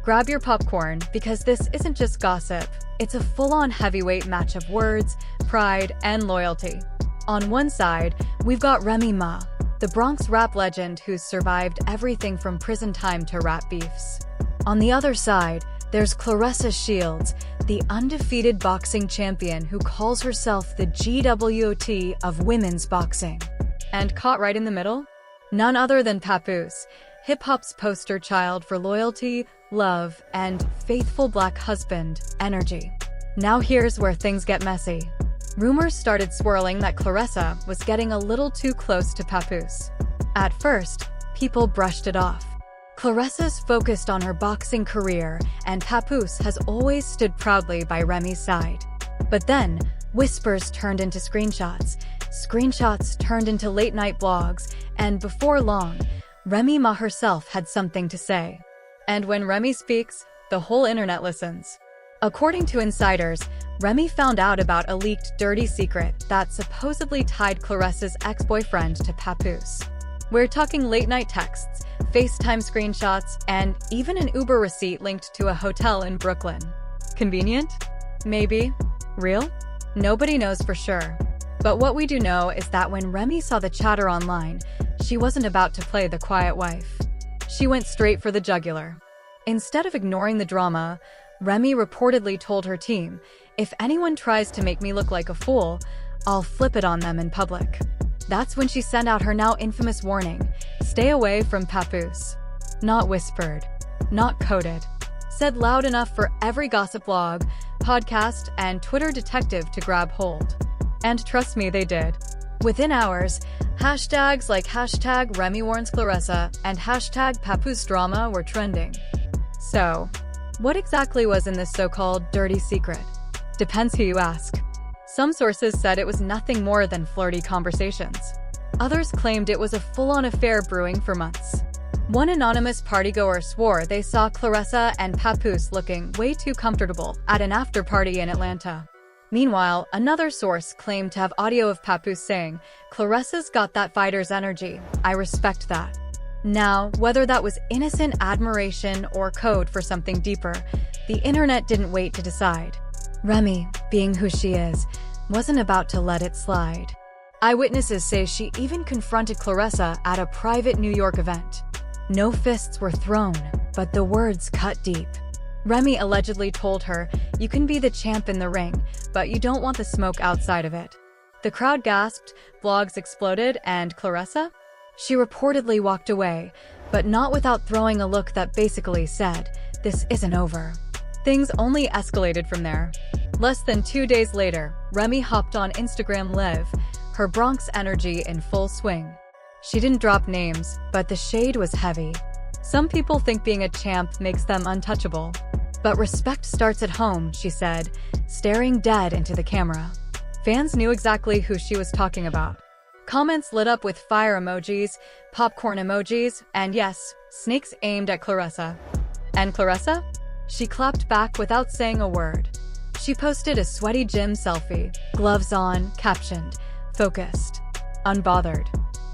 Grab your popcorn, because this isn't just gossip. It's a full-on heavyweight match of words, pride, and loyalty. On one side, we've got Remy Ma, the Bronx rap legend who's survived everything from prison time to rap beefs. On the other side, there's Claressa Shields, the undefeated boxing champion who calls herself the GWOT of women's boxing. And caught right in the middle? None other than Papoose, hip-hop's poster child for loyalty, love, and faithful black husband energy. Now here's where things get messy. Rumors started swirling that Claressa was getting a little too close to Papoose. At first, people brushed it off. Claressa's focused on her boxing career, and Papoose has always stood proudly by Remy's side. But then, whispers turned into screenshots, screenshots turned into late-night blogs, and before long, Remy Ma herself had something to say. And when Remy speaks, the whole internet listens. According to insiders, Remy found out about a leaked dirty secret that supposedly tied Claressa's ex-boyfriend to Papoose. We're talking late-night texts, FaceTime screenshots, and even an Uber receipt linked to a hotel in Brooklyn. Convenient? Maybe. Real? Nobody knows for sure. But what we do know is that when Remy saw the chatter online, she wasn't about to play the quiet wife. She went straight for the jugular. Instead of ignoring the drama, Remy reportedly told her team, "If anyone tries to make me look like a fool, I'll flip it on them in public." That's when she sent out her now infamous warning, "Stay away from Papoose." Not whispered, not coded, said loud enough for every gossip blog, podcast, and Twitter detective to grab hold. And trust me, they did. Within hours, hashtags like hashtag Remy warns Claressa and hashtag Papoose drama were trending. So, what exactly was in this so-called dirty secret? Depends who you ask. Some sources said it was nothing more than flirty conversations. Others claimed it was a full-on affair brewing for months. One anonymous partygoer swore they saw Claressa and Papoose looking way too comfortable at an after-party in Atlanta. Meanwhile, another source claimed to have audio of Papoose saying, "Claressa's got that fighter's energy. I respect that." Now, whether that was innocent admiration or code for something deeper, the internet didn't wait to decide. Remy, being who she is, wasn't about to let it slide. Eyewitnesses say she even confronted Claressa at a private New York event. No fists were thrown, but the words cut deep. Remy allegedly told her, "You can be the champ in the ring, but you don't want the smoke outside of it." The crowd gasped, blogs exploded, and Claressa? She reportedly walked away, but not without throwing a look that basically said, "This isn't over." Things only escalated from there. Less than 2 days later, Remy hopped on Instagram Live, her Bronx energy in full swing. She didn't drop names, but the shade was heavy. Some people think being a champ makes them untouchable. But respect starts at home, she said, staring dead into the camera. Fans knew exactly who she was talking about. Comments lit up with fire emojis, popcorn emojis, and yes, snakes aimed at Claressa. And Claressa? She clapped back without saying a word. She posted a sweaty gym selfie, gloves on, captioned, "Focused. Unbothered."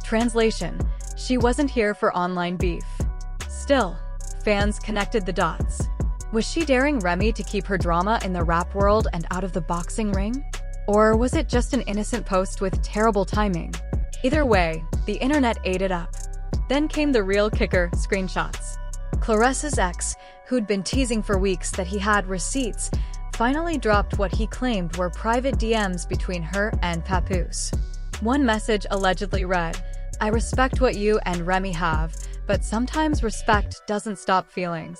Translation: she wasn't here for online beef. Still, fans connected the dots. Was she daring Remy to keep her drama in the rap world and out of the boxing ring? Or was it just an innocent post with terrible timing? Either way, the internet ate it up. Then came the real kicker, screenshots. Claressa's ex, who'd been teasing for weeks that he had receipts, finally dropped what he claimed were private DMs between her and Papoose. One message allegedly read, "I respect what you and Remy have, but sometimes respect doesn't stop feelings."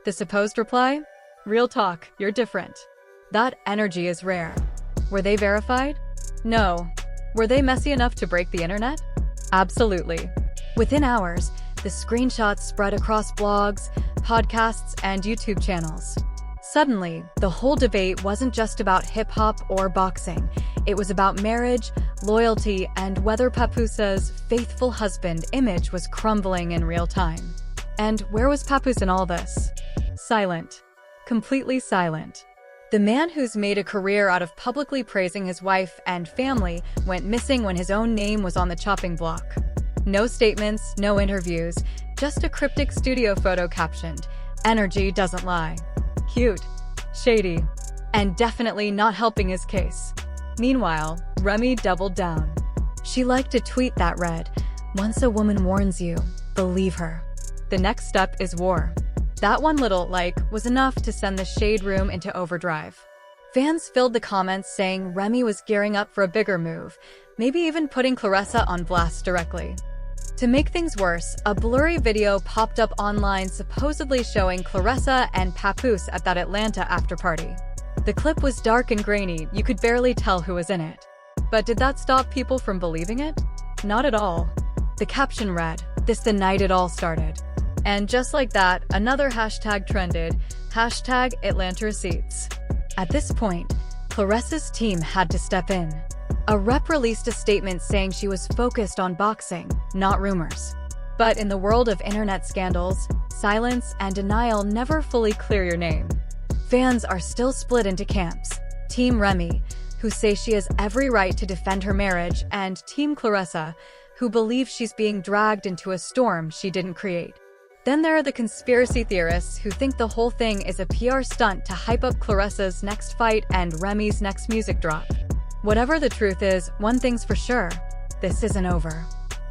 The supposed reply? "Real talk, you're different." That energy is rare. Were they verified? No. Were they messy enough to break the internet? Absolutely. Within hours, the screenshots spread across blogs, podcasts, and YouTube channels. Suddenly, the whole debate wasn't just about hip-hop or boxing. It was about marriage, loyalty, and whether Papoose's faithful husband image was crumbling in real time. And where was Papoose in all this? Silent. Completely silent. The man who's made a career out of publicly praising his wife and family went missing when his own name was on the chopping block. No statements, no interviews, just a cryptic studio photo captioned, Energy doesn't lie. Cute, shady, and definitely not helping his case. Meanwhile, Remy doubled down. She liked a tweet that read, "Once a woman warns you, believe her. The next step is war." That one little like was enough to send the shade room into overdrive. Fans filled the comments saying Remy was gearing up for a bigger move, maybe even putting Claressa on blast directly. To make things worse, a blurry video popped up online supposedly showing Claressa and Papoose at that Atlanta after-party. The clip was dark and grainy, you could barely tell who was in it. But did that stop people from believing it? Not at all. The caption read, "This the night it all started." And just like that, another hashtag trended, hashtag Atlanta receipts. At this point, Claressa's team had to step in. A rep released a statement saying she was focused on boxing, not rumors. But in the world of internet scandals, silence and denial never fully clear your name. Fans are still split into camps. Team Remy, who say she has every right to defend her marriage, and Team Claressa, who believe she's being dragged into a storm she didn't create. Then there are the conspiracy theorists who think the whole thing is a PR stunt to hype up Claressa's next fight and Remy's next music drop. Whatever the truth is, one thing's for sure, this isn't over.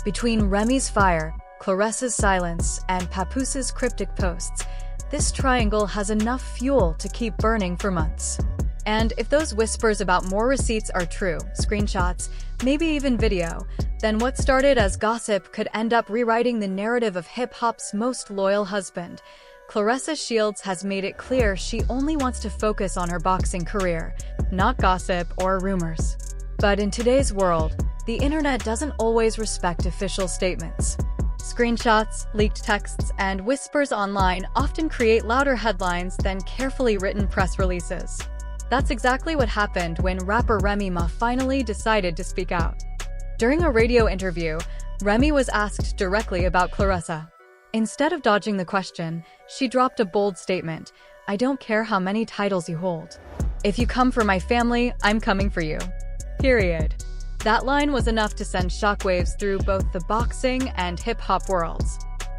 Between Remy's fire, Claressa's silence, and Papoose's cryptic posts, this triangle has enough fuel to keep burning for months. And if those whispers about more receipts are true, screenshots, maybe even video, then what started as gossip could end up rewriting the narrative of hip-hop's most loyal husband. Claressa Shields has made it clear she only wants to focus on her boxing career, not gossip or rumors. But in today's world, the internet doesn't always respect official statements. Screenshots, leaked texts, and whispers online often create louder headlines than carefully written press releases. That's exactly what happened when rapper Remy Ma finally decided to speak out. During a radio interview, Remy was asked directly about Claressa. Instead of dodging the question, she dropped a bold statement, "I don't care how many titles you hold. If you come for my family, I'm coming for you." Period. That line was enough to send shockwaves through both the boxing and hip-hop worlds.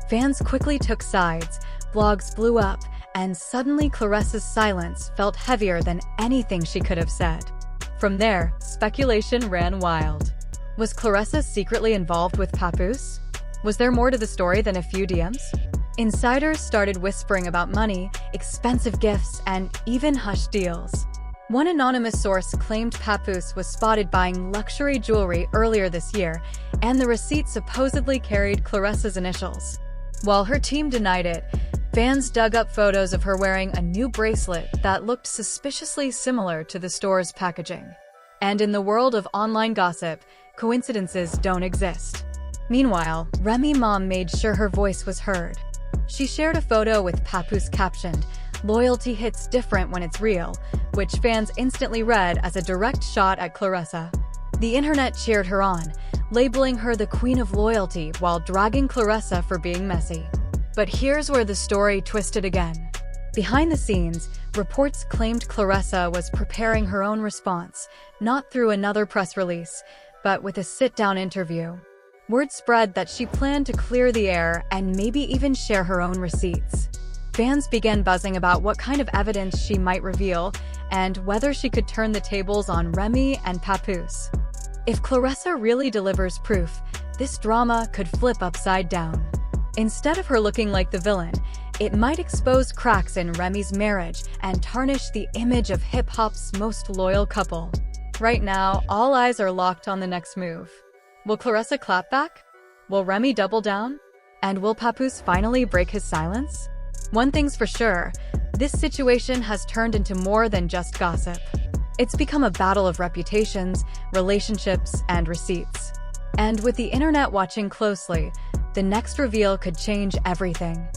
Fans quickly took sides, blogs blew up, and suddenly Claressa's silence felt heavier than anything she could have said. From there, speculation ran wild. Was Claressa secretly involved with Papoose? Was there more to the story than a few DMs? Insiders started whispering about money, expensive gifts, and even hush deals. One anonymous source claimed Papoose was spotted buying luxury jewelry earlier this year, and the receipt supposedly carried Claressa's initials. While her team denied it, fans dug up photos of her wearing a new bracelet that looked suspiciously similar to the store's packaging. And in the world of online gossip, coincidences don't exist. Meanwhile, Remy Ma made sure her voice was heard. She shared a photo with Papoose captioned, "Loyalty hits different when it's real," which fans instantly read as a direct shot at Claressa. The internet cheered her on, labeling her the queen of loyalty while dragging Claressa for being messy. But here's where the story twisted again. Behind the scenes, reports claimed Claressa was preparing her own response, not through another press release, but with a sit-down interview. Word spread that she planned to clear the air and maybe even share her own receipts. Fans began buzzing about what kind of evidence she might reveal and whether she could turn the tables on Remy and Papoose. If Claressa really delivers proof, this drama could flip upside down. Instead of her looking like the villain, it might expose cracks in Remy's marriage and tarnish the image of hip-hop's most loyal couple. Right now, all eyes are locked on the next move. Will Claressa clap back? Will Remy double down? And will Papoose finally break his silence? One thing's for sure, this situation has turned into more than just gossip. It's become a battle of reputations, relationships, and receipts. And with the internet watching closely, the next reveal could change everything.